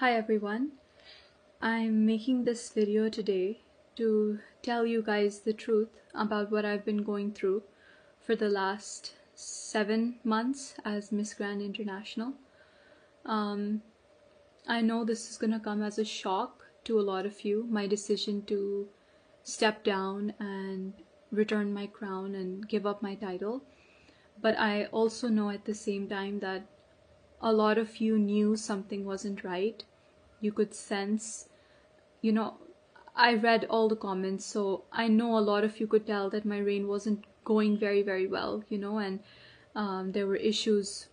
Hi everyone, I'm making this video today to tell you guys the truth about what I've been going through for the last 7 months as Miss Grand International. I know this is gonna come as a shock to a lot of you, my decision to step down and return my crown and give up my title, but I also know at the same time that a lot of you knew something wasn't right. You could sense, I read all the comments, so I know a lot of you could tell that my reign wasn't going very, very well, and there were issues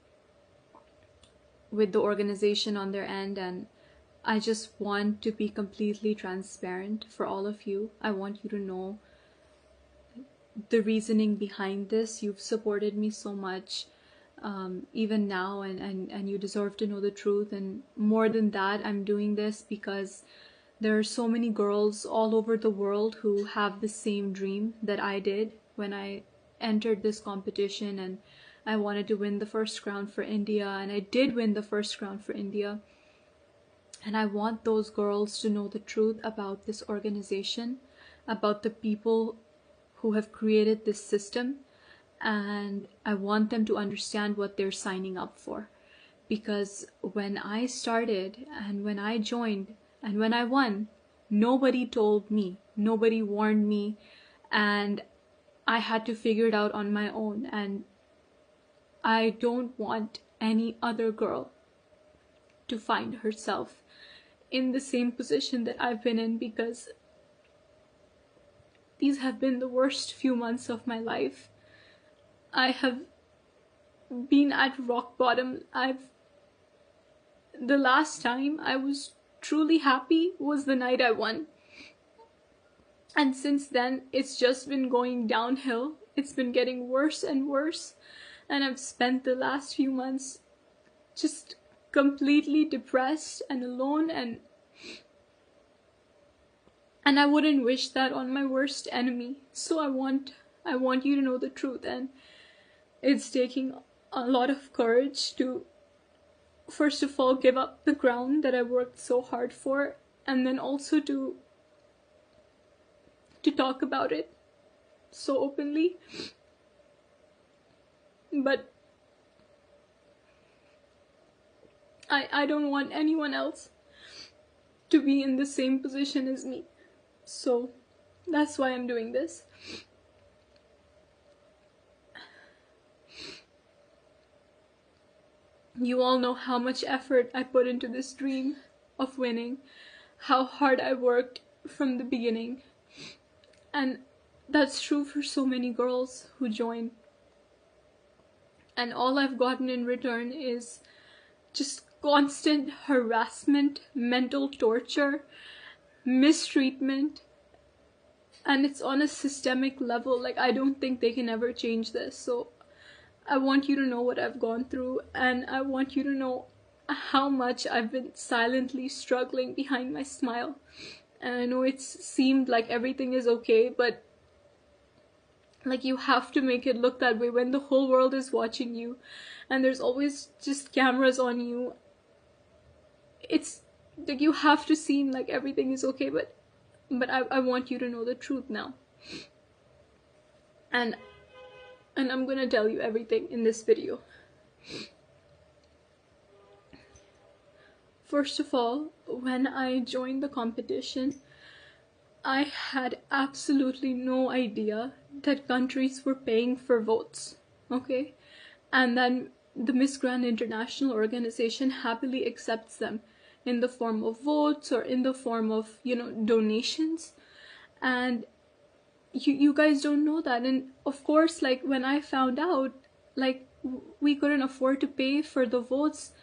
with the organization on their end, and I just want to be completely transparent for all of you. I want you to know the reasoning behind this. You've supported me so much, even now, and you deserve to know the truth. And more than that, I'm doing this because there are so many girls all over the world who have the same dream that I did when I entered this competition, and I wanted to win the first crown for India, and I did win the first crown for India. And I want those girls to know the truth about this organization, about the people who have created this system, and I want them to understand what they're signing up for. Because when I started and when I joined and when I won, nobody told me, nobody warned me, and I had to figure it out on my own. And I don't want any other girl to find herself in the same position that I've been in, because these have been the worst few months of my life. I have been at rock bottom. The last time I was truly happy was the night I won. And since then, it's just been going downhill. It's been getting worse and worse. And I've spent the last few months just completely depressed and alone, and I wouldn't wish that on my worst enemy. So I want you to know the truth, and it's taking a lot of courage to, first of all, give up the crown that I worked so hard for, and then also to talk about it so openly. But I don't want anyone else to be in the same position as me. So that's why I'm doing this. You all know how much effort I put into this dream of winning, how hard I worked from the beginning. And that's true for so many girls who join. And all I've gotten in return is just constant harassment, mental torture, mistreatment, and it's on a systemic level. Like, I don't think they can ever change this. So I want you to know what I've gone through, and I want you to know how much I've been silently struggling behind my smile. And I know it's seemed like everything is okay, but like, you have to make it look that way when the whole world is watching you and there's always just cameras on you. It's like, you have to seem like everything is okay, but I want you to know the truth now. And I'm gonna tell you everything in this video. First of all, when I joined the competition, I had absolutely no idea that countries were paying for votes, okay? And then the Miss Grand International organization happily accepts them in the form of votes or in the form of, donations. And you guys don't know that. And of course, like, when I found out, like, we couldn't afford to pay for the votes.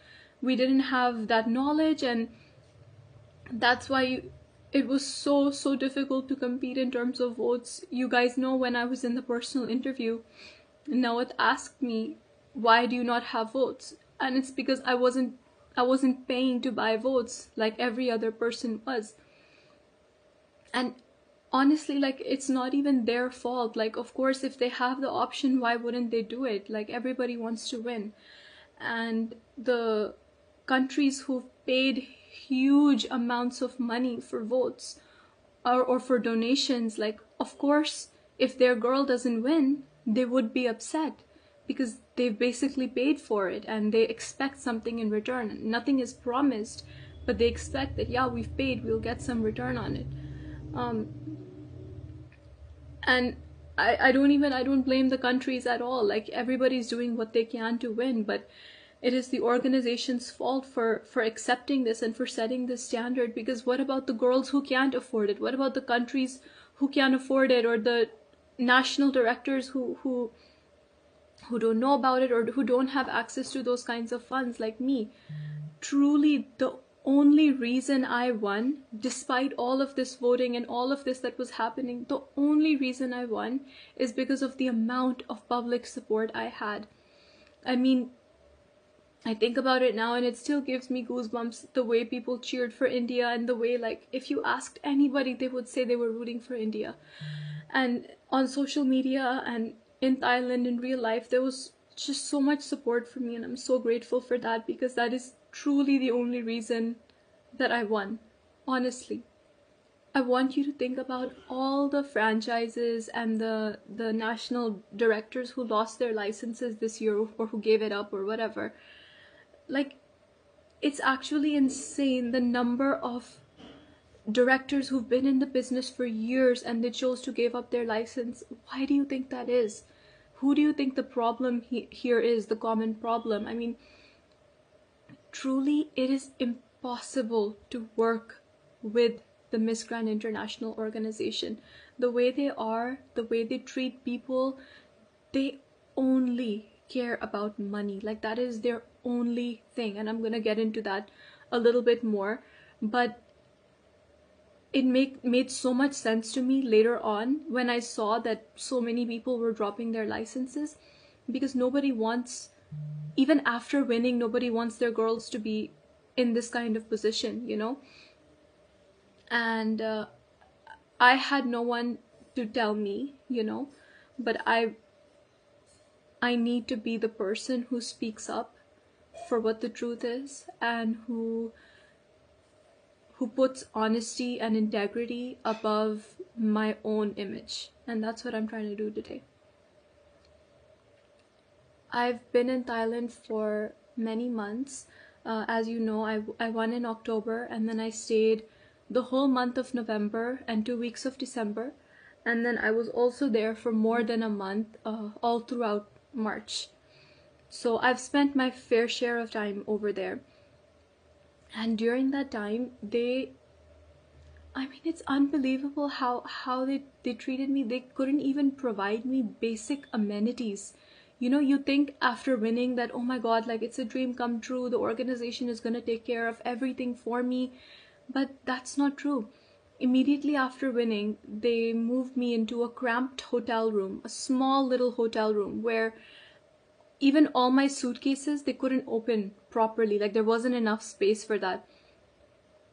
We didn't have that knowledge, and that's why it was so difficult to compete in terms of votes. You guys know, when I was in the personal interview, Nawat asked me, why do you not have votes? And it's because I wasn't paying to buy votes like every other person was. And honestly, like, it's not even their fault. Like, of course, if they have the option, why wouldn't they do it? Like, everybody wants to win. And the countries who've paid huge amounts of money for votes or for donations. Like, of course, if their girl doesn't win, they would be upset because they've basically paid for it and they expect something in return. Nothing is promised, but they expect that, yeah, we've paid, we'll get some return on it. And I don't blame the countries at all. Like, everybody's doing what they can to win, but it is the organization's fault for accepting this and for setting this standard. Because what about the girls who can't afford it? What about the countries who can't afford it, or the national directors who don't know about it, or who don't have access to those kinds of funds, like me? Truly, the only reason I won, despite all of this voting and all of this that was happening, the only reason I won is because of the amount of public support I had. I mean, I think about it now and it still gives me goosebumps, the way people cheered for India, and the way, like, if you asked anybody, they would say they were rooting for India. And on social media and in Thailand, in real life, there was just so much support for me, and I'm so grateful for that, because that is truly the only reason that I won. Honestly, I want you to think about all the franchises and the national directors who lost their licenses this year, or who gave it up or whatever. Like, it's actually insane, the number of directors who've been in the business for years and they chose to give up their license. Why do you think that is? Who do you think the problem here is, the common problem? I mean, truly, it is impossible to work with the Miss Grand International organization. The way they are, the way they treat people, they only care about money. Like, that is their only thing. And I'm gonna get into that a little bit more, but it made so much sense to me later on when I saw that so many people were dropping their licenses, because nobody wants, even after winning, nobody wants their girls to be in this kind of position, you know? And I had no one to tell me, you know, but I need to be the person who speaks up for what the truth is, and who puts honesty and integrity above my own image. And that's what I'm trying to do today. I've been in Thailand for many months. As you know, I won in October, and then I stayed the whole month of November and 2 weeks of December. And then I was also there for more than a month, all throughout March. So I've spent my fair share of time over there. And during that time, I mean, it's unbelievable how they treated me. They couldn't even provide me basic amenities. You know, you think after winning that, oh my God, like, it's a dream come true, the organization is gonna take care of everything for me. But that's not true. Immediately after winning, they moved me into a cramped hotel room, a small little hotel room, where even all my suitcases, they couldn't open properly. Like, there wasn't enough space for that.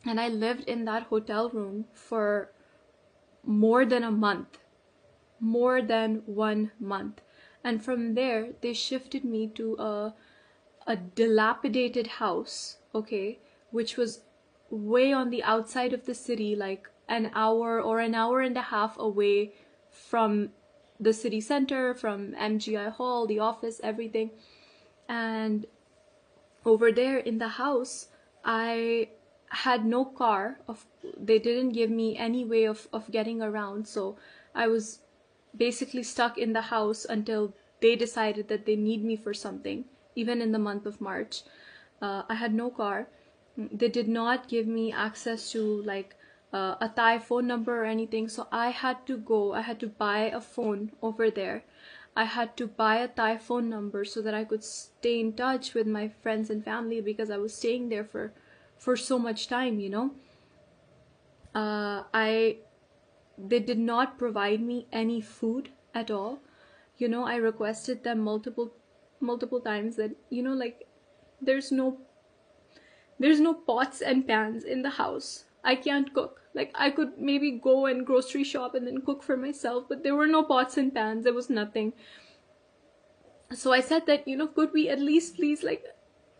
And I lived in that hotel room for more than a month, more than 1 month. And from there, they shifted me to a dilapidated house, okay, which was way on the outside of the city, like an hour or an hour and a half away from the city center, from MGI Hall, the office, everything. And over there in the house, I had no car. They didn't give me any way of getting around, so I was basically stuck in the house until they decided that they need me for something, even in the month of March. I had no car. They did not give me access to, like, a Thai phone number or anything, so I had to buy a phone over there. I had to buy a Thai phone number so that I could stay in touch with my friends and family, because I was staying there for so much time, you know. They did not provide me any food at all. You know, I requested them multiple times that, you know, like, there's no pots and pans in the house. I can't cook. Like, I could maybe go and grocery shop and then cook for myself, but there were no pots and pans. There was nothing. So I said that, you know, could we at least please, like,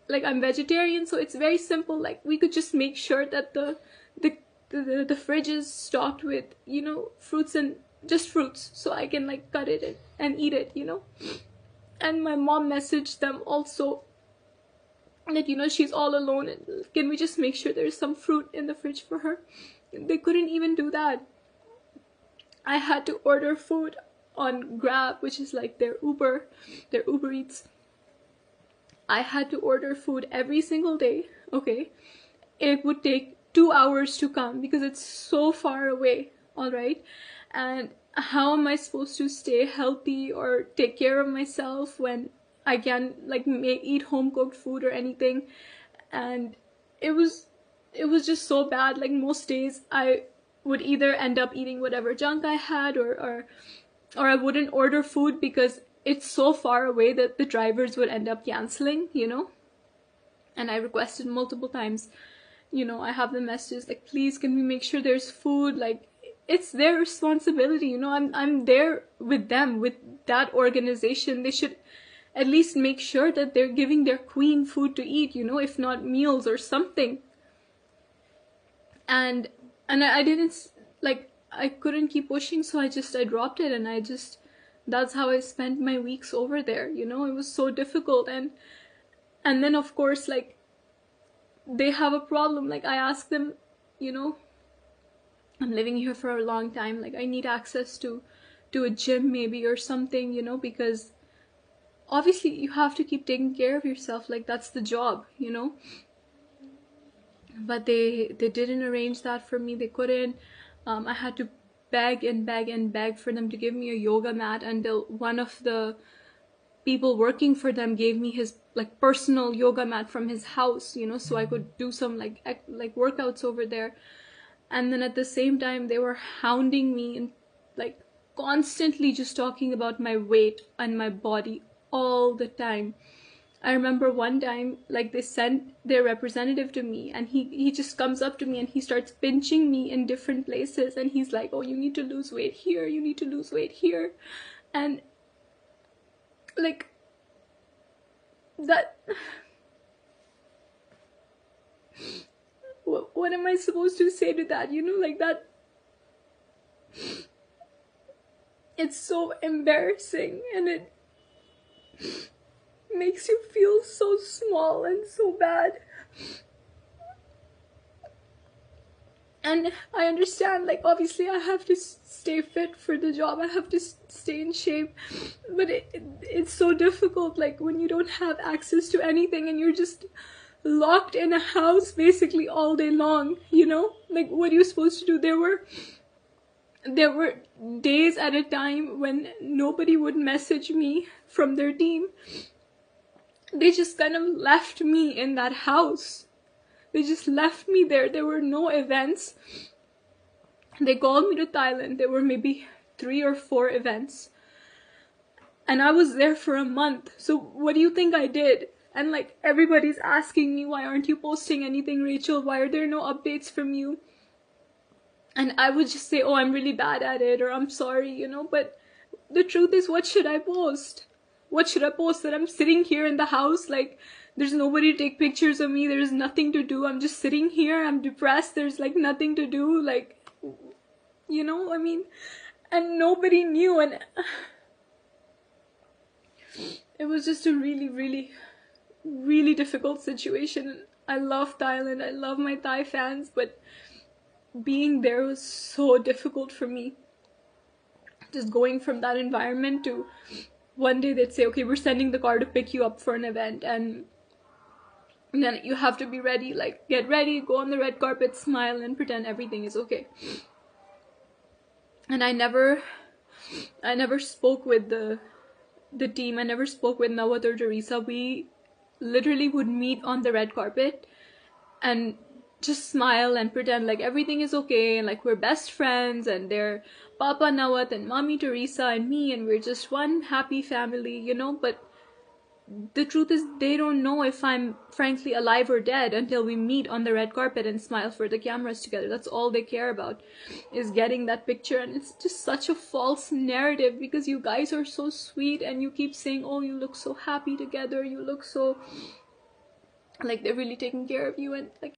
like I'm vegetarian, so it's very simple. Like we could just make sure that the fridge is stocked with, you know, fruits, and just fruits, so I can like cut it and eat it, you know. And my mom messaged them also that, you know, she's all alone, and can we just make sure there's some fruit in the fridge for her. They couldn't even do that. I had to order food on Grab, which is like their Uber Eats. I had to order food every single day, okay? It would take 2 hours to come because it's so far away, all right? And how am I supposed to stay healthy or take care of myself when I can't like eat home cooked food or anything? And it was just so bad. Like most days I would either end up eating whatever junk I had, or I wouldn't order food because it's so far away that the drivers would end up canceling, you know. And I requested multiple times, you know, I have the messages like, please can we make sure there's food. Like it's their responsibility, you know. I'm there with them, with that organization. They should at least make sure that they're giving their queen food to eat, you know, if not meals or something. And I didn't, like, I couldn't keep pushing, so I dropped it, and that's how I spent my weeks over there, you know. It was so difficult. And then of course, like, they have a problem. Like I asked them, you know, I'm living here for a long time, like I need access to a gym maybe or something, you know, because obviously you have to keep taking care of yourself, like that's the job, you know. But they didn't arrange that for me. They couldn't. I had to beg and beg and beg for them to give me a yoga mat, until one of the people working for them gave me his like personal yoga mat from his house, you know, so I could do some like workouts over there. And then at the same time they were hounding me and like constantly just talking about my weight and my body all the time. I remember one time, like, they sent their representative to me, and he just comes up to me and he starts pinching me in different places, and he's like, oh, you need to lose weight here, you need to lose weight here. And like that, what am I supposed to say to that, you know? Like that, it's so embarrassing, and it makes you feel so small and so bad. And I understand, like, obviously I have to stay fit for the job, I have to stay in shape, but it's so difficult, like, when you don't have access to anything and you're just locked in a house basically all day long, you know? Like, what are you supposed to do? There were days at a time when nobody would message me from their team. They just kind of left me in that house. They just left me there. There were no events. They called me to Thailand. There were maybe 3 or 4 events. And I was there for a month. So what do you think I did? And like, everybody's asking me, why aren't you posting anything, Rachel? Why are there no updates from you? And I would just say, oh, I'm really bad at it, or I'm sorry, you know. But the truth is, what should I post? What should I post? That I'm sitting here in the house, like, there's nobody to take pictures of me, there's nothing to do, I'm just sitting here, I'm depressed, there's like nothing to do, like, you know, I mean, and nobody knew. And it was just a really, really, really difficult situation. I love Thailand, I love my Thai fans, but being there was so difficult for me. Just going from that environment to, one day they'd say, okay, we're sending the car to pick you up for an event, and then you have to be ready, like, get ready, go on the red carpet, smile, and pretend everything is okay. And I never spoke with the team. I never spoke with Nawat or Teresa. We literally would meet on the red carpet and just smile and pretend like everything is okay, and like we're best friends, and they're Papa Nawat and Mommy Teresa and me, and we're just one happy family, you know. But the truth is, they don't know if I'm frankly alive or dead until we meet on the red carpet and smile for the cameras together. That's all they care about, is getting that picture. And it's just such a false narrative, because you guys are so sweet and you keep saying, oh, you look so happy together, you look so like they're really taking care of you, and like